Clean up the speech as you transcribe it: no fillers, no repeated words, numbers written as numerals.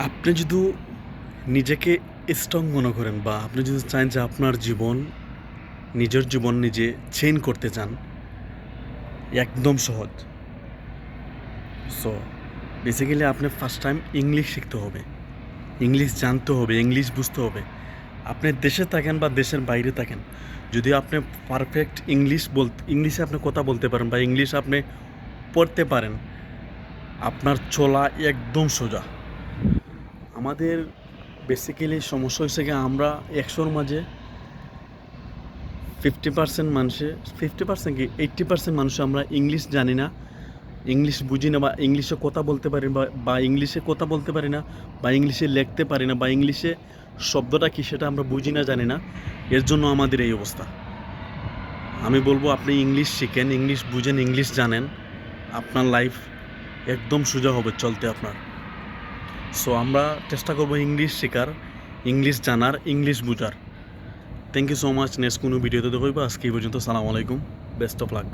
আপনি যদি নিজেকে স্ট্রং মনে করেন বা আপনি যদি চান যে আপনার জীবন নিজের জীবন নিজে চেঞ্জ করতে চান, একদম সহজ। সো বেসিক্যালি আপনি ফার্স্ট টাইম ইংলিশ শিখতে হবে, ইংলিশ জানতে হবে, ইংলিশ বুঝতে হবে। আপনি দেশে থাকেন বা দেশের বাইরে থাকেন, যদি আপনি পারফেক্ট ইংলিশে আপনি কথা বলতে পারেন বা ইংলিশ আপনি পড়তে পারেন, আপনার চলা একদম সোজা। আমাদের বেসিক্যালি সমস্যা হয়েছে কি, আমরা 100-র মাঝে 50% কি 80% মানুষ আমরা ইংলিশ জানি না, ইংলিশ বুঝি না, বা ইংলিশে কথা বলতে পারি বা ইংলিশে কথা বলতে পারি না, বা ইংলিশে লিখতে পারি না, বা ইংলিশে শব্দটা কী সেটা আমরা বুঝি না, জানি না। এর জন্য আমাদের এই অবস্থা। আমি বলবো আপনি ইংলিশ শিখেন, ইংলিশ বুঝেন, ইংলিশ জানেন, আপনার লাইফ একদম সোজা হবে চলতে আপনার। সো আমরা চেষ্টা করবো ইংলিশ শেখার, ইংলিশ জানার, ইংলিশ বুঝার। Thank you so much. Next কোনো ভিডিওতে দেখব। আজকে এই পর্যন্ত। সালাম আলাইকুম, বেস্ট অফ লাক।